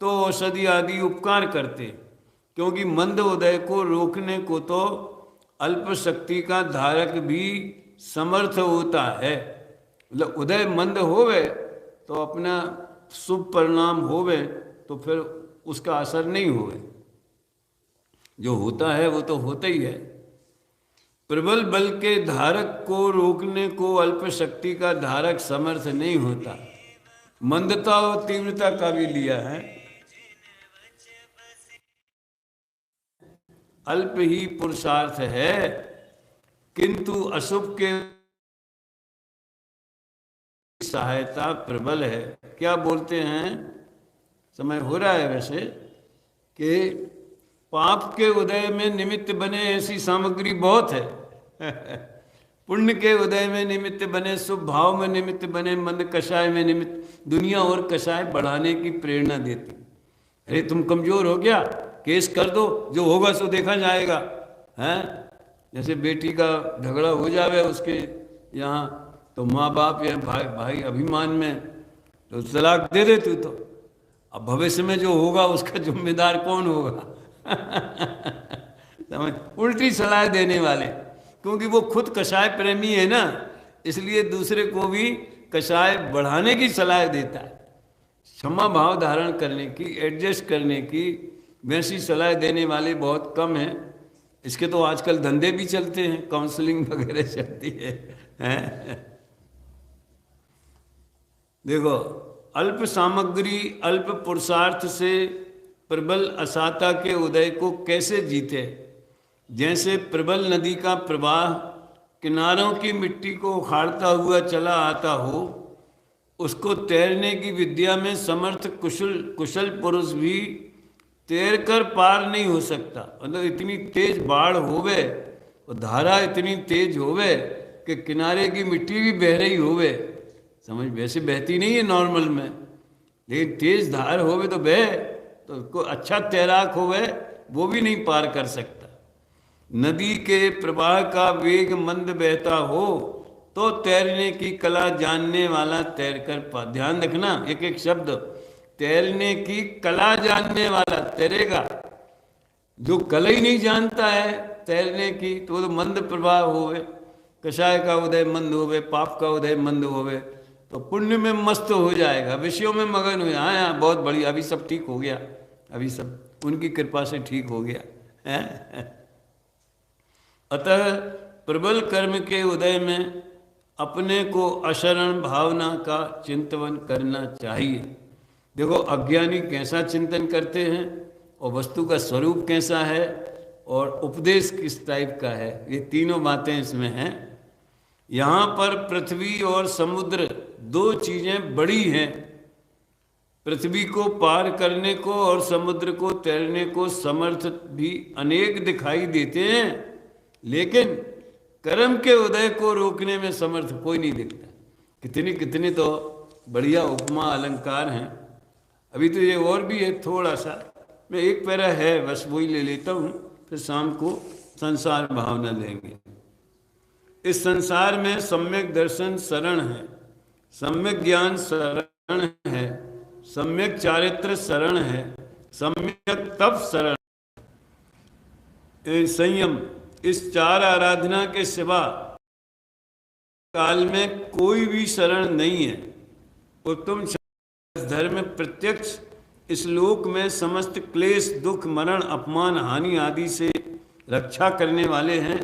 तो औषधि आदि उपकार करते, क्योंकि मंद उदय को रोकने को तो अल्प शक्ति का धारक भी समर्थ होता है। मतलब उदय मंद होवे तो अपना शुभ परिणाम होवे, तो फिर उसका असर नहीं होवे। जो होता है वो तो होता ही है। प्रबल बल के धारक को रोकने को अल्प शक्ति का धारक समर्थ नहीं होता। मंदता और तीव्रता का भी लिया है। अल्प ही पुरुषार्थ है, किंतु अशुभ के सहायता प्रबल है। क्या बोलते हैं, समय हो रहा है वैसे, कि पाप के उदय में निमित्त बने ऐसी सामग्री बहुत है पुण्य के उदय में निमित्त बने, शुभ भाव में निमित्त बने, मंद कषाय में निमित्त दुनिया और कषाय बढ़ाने की प्रेरणा देती। अरे तुम कमजोर हो गया, केस कर दो, जो होगा सो देखा जाएगा। हैं, जैसे बेटी का झगड़ा हो जावे उसके यहाँ, तो माँ बाप या भाई अभिमान में तो तलाक दे दे तू। तो अब भविष्य में जो होगा उसका जिम्मेदार कौन होगा समझ, उल्टी सलाह देने वाले, क्योंकि वो खुद कषाय प्रेमी है ना, इसलिए दूसरे को भी कषाय बढ़ाने की सलाह देता है। क्षमा भाव धारण करने की, एडजस्ट करने की वैसी सलाह देने वाले बहुत कम हैं। इसके तो आजकल धंधे भी चलते हैं, काउंसलिंग वगैरह चलती है, हैं? देखो, अल्प सामग्री अल्प पुरुषार्थ से प्रबल असाता के उदय को कैसे जीते। जैसे प्रबल नदी का प्रवाह किनारों की मिट्टी को उखाड़ता हुआ चला आता हो, उसको तैरने की विद्या में समर्थ कुशल पुरुष भी तैर कर पार नहीं हो सकता। मतलब इतनी तेज बाढ़ होवे और धारा इतनी तेज होवे कि किनारे की मिट्टी भी बह रही होवे, समझ, वैसे बहती नहीं है नॉर्मल में, लेकिन तेज धार होवे तो बह, तो कोई अच्छा तैराक होवे वो भी नहीं पार कर सकता। नदी के प्रवाह का वेग मंद बहता हो तो तैरने की कला जानने वाला तैर कर पा। ध्यान रखना, एक एक शब्द, तैरने की कला जानने वाला तैरेगा। जो कला ही नहीं जानता है तैरने की, तो मंद प्रवाह होवे, कषाय का उदय मंद होवे, पाप का उदय मंद होवे, तो पुण्य में मस्त हो जाएगा, विषयों में मगन हो जाए। हाँ, बहुत बढ़िया, अभी सब ठीक हो गया, अभी सब उनकी कृपा से ठीक हो गया अतः प्रबल कर्म के उदय में अपने को अशरण भावना का चिंतन करना चाहिए। देखो, अज्ञानी कैसा चिंतन करते हैं और वस्तु का स्वरूप कैसा है और उपदेश किस टाइप का है, ये तीनों बातें इसमें हैं। यहाँ पर पृथ्वी और समुद्र दो चीज़ें बड़ी हैं। पृथ्वी को पार करने को और समुद्र को तैरने को समर्थ भी अनेक दिखाई देते हैं, लेकिन कर्म के उदय को रोकने में समर्थ कोई नहीं दिखता। कितनी कितनी तो बढ़िया उपमा अलंकार हैं। अभी तो ये और भी है थोड़ा सा, मैं एक पैरा है बस वही ले लेता हूँ, फिर शाम को संसार भावना लेंगे। इस संसार में सम्यक दर्शन शरण है, सम्यक ज्ञान शरण है, सम्यक चारित्र शरण है, सम्यक तप शरण, संयम, इस चार आराधना के सिवा काल में कोई भी शरण नहीं है। उत्तम धर्म प्रत्यक्ष इस लोक में समस्त क्लेश, दुख, मरण, अपमान, हानि आदि से रक्षा करने वाले हैं।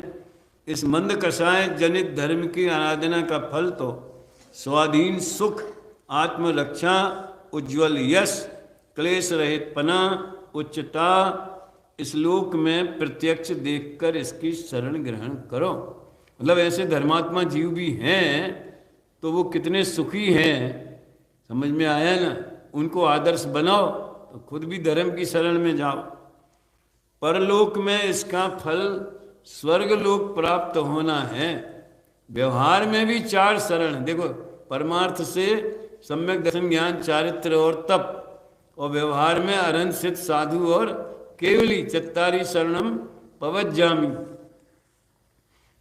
इस मंद कषाय जनित धर्म की आराधना का फल तो स्वाधीन सुख, आत्मरक्षा, उज्ज्वल यश, क्लेश रहित पना, उच्चता इस लोक में प्रत्यक्ष देखकर इसकी शरण ग्रहण करो। मतलब ऐसे धर्मात्मा जीव भी हैं तो वो कितने सुखी हैं, समझ में आया ना। उनको आदर्श बनाओ तो खुद भी धर्म की शरण में जाओ। परलोक में इसका फल स्वर्ग लोक प्राप्त होना है। व्यवहार में भी चार शरण, देखो, परमार्थ से सम्यक दर्शन, ज्ञान, चारित्र और तप, और व्यवहार में अरहंत, सिद्ध, साधु और केवली चत्तारी शरणम पवज्जामि।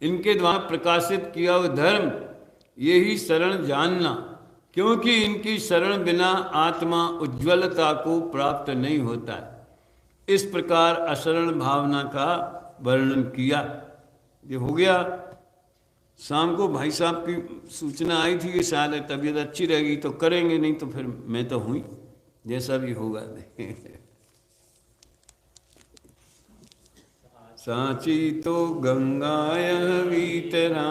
इनके द्वारा प्रकाशित किया हुआ धर्म, यही शरण जानना। क्योंकि इनकी शरण बिना आत्मा उज्ज्वलता को प्राप्त नहीं होता है। इस प्रकार अशरण भावना का वर्णन किया। ये हो गया। शाम को भाई साहब की सूचना आई थी कि शायद तबीयत अच्छी रहेगी तो करेंगे, नहीं तो फिर मैं तो हुई, जैसा भी होगा। साची तो गंगाय वीतरागवाणी,